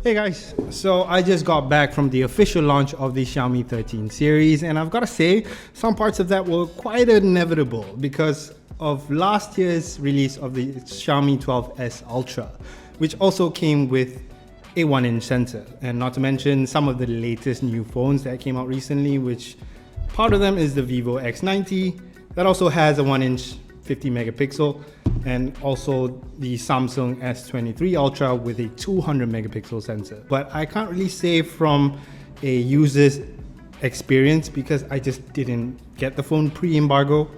Hey guys, so I just got back from the official launch of the Xiaomi 13 series, and I've got to say, some parts of that were quite inevitable because of last year's release of the Xiaomi 12S Ultra, which also came with a 1-inch sensor, and not to mention some of the latest new phones that came out recently, which part of them is the Vivo X90 that also has a 1-inch 50 megapixel, and also the Samsung S23 Ultra with a 200 megapixel sensor. But I can't really say from a user's experience because I just didn't get the phone pre-embargo.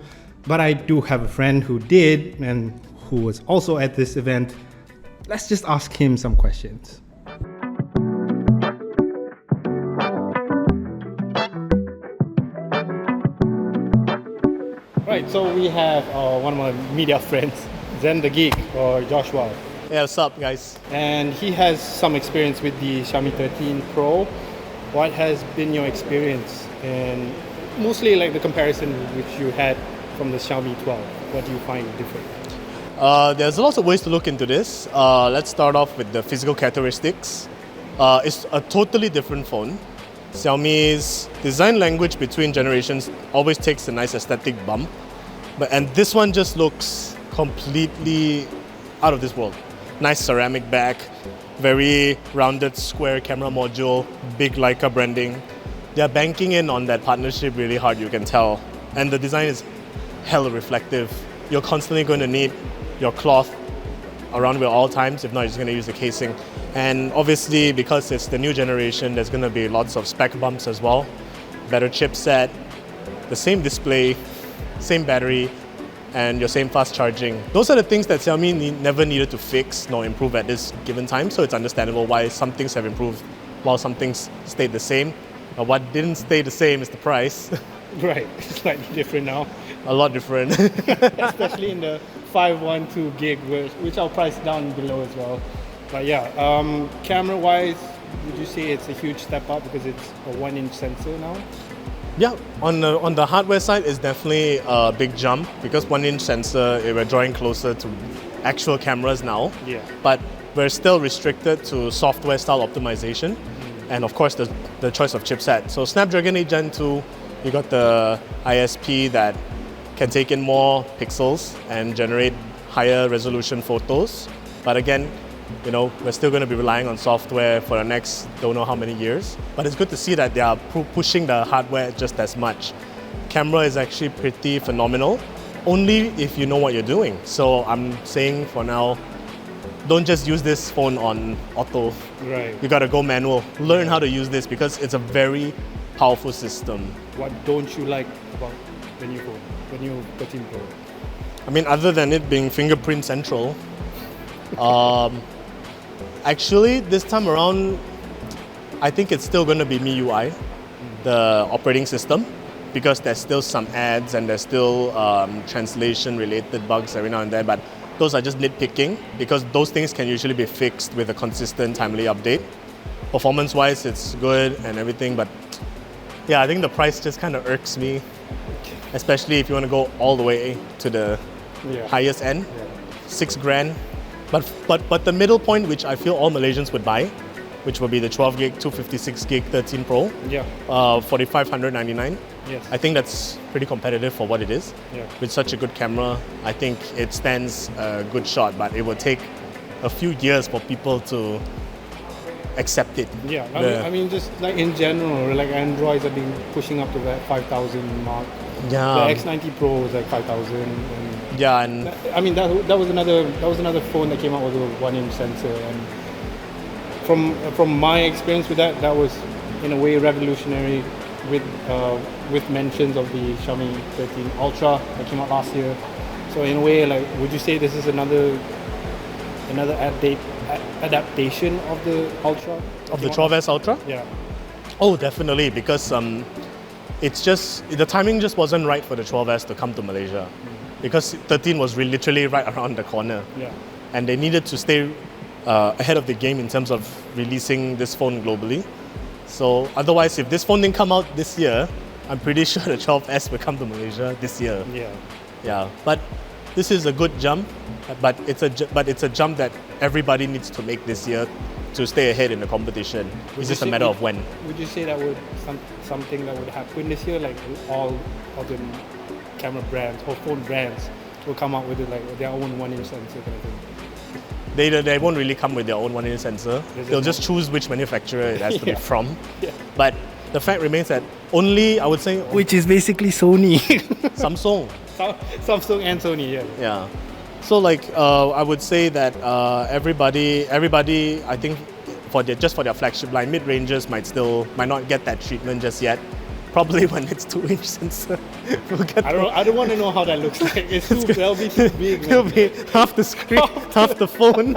But I do have a friend who did and who was also at this event. Let's just ask him some questions. Right, so we have one of my media friends, Zen the Geek, or Joshua. Yeah, what's up, guys? And he has some experience with the Xiaomi 13 Pro. What has been your experience? And mostly like the comparison which you had from the Xiaomi 12. What do you find different? There's lots of ways to look into this. Let's start off with the physical characteristics. It's a totally different phone. Xiaomi's design language between generations always takes a nice aesthetic bump, and this one just looks completely out of this world. Nice ceramic back, very rounded square camera module, big Leica branding. They're banking in on that partnership really hard, you can tell. And the design is hella reflective. You're constantly going to need your cloth around you at all times. If not, you're just going to use the casing. And obviously, because it's the new generation, there's going to be lots of spec bumps as well. Better chipset, the same display, same battery, and your same fast charging. Those are the things that Xiaomi never needed to fix nor improve at this given time, so it's understandable why some things have improved while some things stayed the same. But what didn't stay the same is the price. Right, it's slightly different now. A lot different. Especially in the 512 gig, which I'll price down below as well. But yeah, camera-wise, would you say it's a huge step up because it's a 1-inch sensor now? Yeah, on the hardware side, it's definitely a big jump because 1-inch sensor, we're drawing closer to actual cameras now. Yeah. But we're still restricted to software style optimization, and of course the choice of chipset. So Snapdragon 8 Gen 2, you got the ISP that can take in more pixels and generate higher resolution photos. But again, we're still going to be relying on software for the next don't know how many years. But it's good to see that they are pushing the hardware just as much. Camera is actually pretty phenomenal, only if you know what you're doing. So I'm saying for now, don't just use this phone on auto. Right. You got to go manual. Learn how to use this because it's a very powerful system. What don't you like about the new phone, the new 13 Pro? I mean, other than it being fingerprint central, actually this time around, I think it's still going to be MIUI, the operating system, because there's still some ads and there's still translation-related bugs every now and then, but those are just nitpicking because those things can usually be fixed with a consistent, timely update. Performance-wise, it's good and everything, but yeah, I think the price just kind of irks me, especially if you want to go all the way to the highest end, $6,000. But the middle point, which I feel all Malaysians would buy, which will be the 12 gig, 256 gig 13 Pro, 4,599. Yes. I think that's pretty competitive for what it is. Yeah. With such a good camera, I think it stands a good shot, but it will take a few years for people to accept it. Yeah, I mean, just like in general, like Androids have been pushing up to that 5,000 mark. Yeah. The X90 Pro was like 5,000. And I mean, that was another phone that came out with a 1-inch sensor, and from my experience with that was in a way revolutionary with mentions of the Xiaomi 13 Ultra that came out last year. So in a way, like, would you say this is another adaptation of the Ultra? Of the 12S Ultra? Yeah. Oh, definitely, because it's just, the timing just wasn't right for the 12S to come to Malaysia. Because 13 was literally right around the corner. Yeah. And they needed to stay ahead of the game in terms of releasing this phone globally. So otherwise, if this phone didn't come out this year, I'm pretty sure the 12S will come to Malaysia this year. Yeah. But this is a good jump, but it's a jump that everybody needs to make this year to stay ahead in the competition. It's just a matter of when. Would you say that would something that would happen this year, like all of the camera brands or phone brands will come out with it, like their own 1-inch sensor kind of thing? They won't really come with their own 1-inch sensor. They'll just choose which manufacturer it has to be from. Yeah. But the fact remains that only, I would say, Which is basically Sony. Samsung. Samsung and Sony, yeah. Yeah. So like I would say that everybody, I think for their flagship line, mid-rangers might not get that treatment just yet. Probably when it's 2-inch sensor, we'll get I don't want to know how that looks like. That'll be too big. It'll be half the screen, half the phone.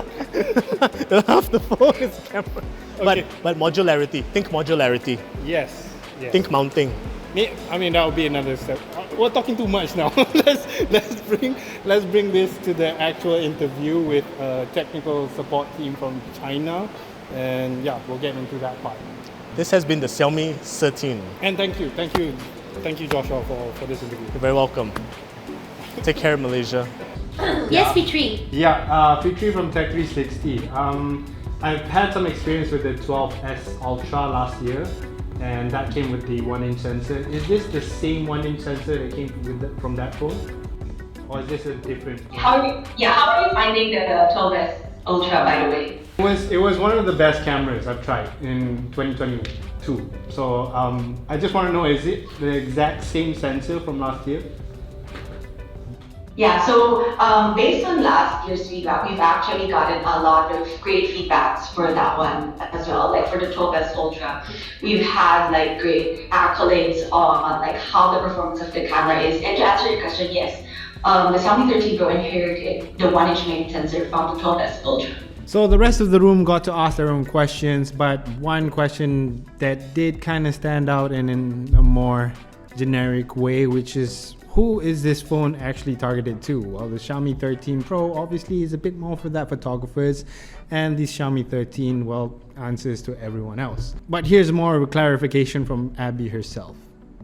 Half the phone is the camera. Okay. But modularity. Think modularity. Yes. Think mounting. I mean, that would be another step. We're talking too much now. let's bring this to the actual interview with a technical support team from China, and yeah, we'll get into that part. This has been the Xiaomi 13. And thank you, Joshua, for this interview. You're very welcome. Take care, Malaysia. Yes, Fitri. Yeah, Fitri from Tech360. I've had some experience with the 12S Ultra last year, and that came with the 1-inch sensor. Is this the same 1-inch sensor that came from that phone? Or is this a different phone? How are you finding the 12S Ultra, by the way? It was one of the best cameras I've tried in 2022. So I just want to know, is it the exact same sensor from last year? Yeah, so based on last year's feedback, we've actually gotten a lot of great feedbacks for that one as well. Like for the 12S Ultra, we've had like great accolades on like how the performance of the camera is. And to answer your question, yes, the Xiaomi 13 Pro inherited the 1-inch main sensor from the 12S Ultra. So the rest of the room got to ask their own questions, but one question that did kind of stand out in a more generic way, which is, who is this phone actually targeted to? Well, the Xiaomi 13 Pro obviously is a bit more for that photographers, and the Xiaomi 13, well, answers to everyone else. But here's more of a clarification from Abby herself.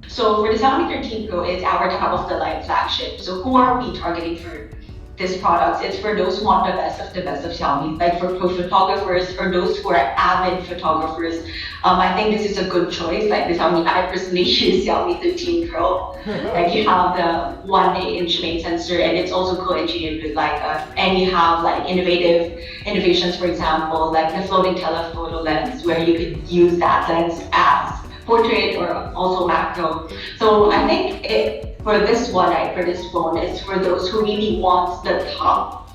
So for the Xiaomi 13 Pro, it's our top of the line flagship. So who are we targeting for this product? It's for those who want the best of Xiaomi, like for pro photographers, for those who are avid photographers. I think this is a good choice. Like the Xiaomi, I personally use Xiaomi 13 Pro. Like you have the 1-inch main sensor, and it's also co-engineered with and you have like innovations, for example, like the floating telephoto lens, where you could use that lens as portrait or also macro. So I think for this one, right, for this phone, it's for those who really want the top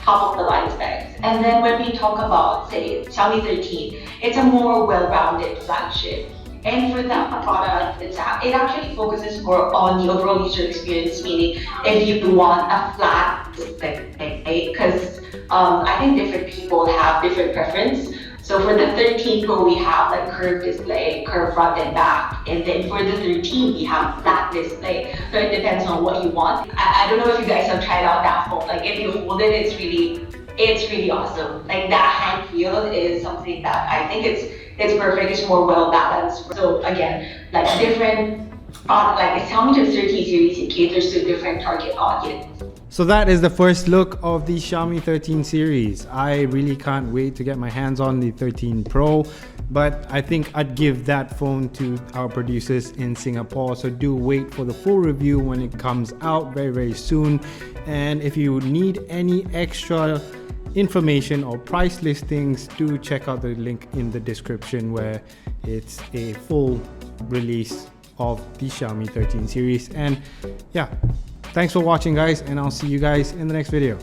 of the line specs. And then when we talk about, say, Xiaomi 13, it's a more well-rounded flagship. And for that product, it actually focuses more on the overall user experience, meaning if you want a flat display, because I think different people have different preference. So for the 13 Pro, we have like curved display, curved front and back. And then for the 13, we have flat display. So it depends on what you want. I don't know if you guys have tried out that phone. Like if you hold it, it's really awesome. Like that hand feel is something that I think it's perfect. It's more well balanced. So again, like different, like the Xiaomi 13 series, it caters to a different target audience. So that is the first look of the Xiaomi 13 series. I really can't wait to get my hands on the 13 Pro, but I think I'd give that phone to our producers in Singapore. So do wait for the full review when it comes out very, very soon. And if you need any extra information or price listings, do check out the link in the description where it's a full release of the Xiaomi 13 series. And yeah, thanks for watching, guys, and I'll see you guys in the next video.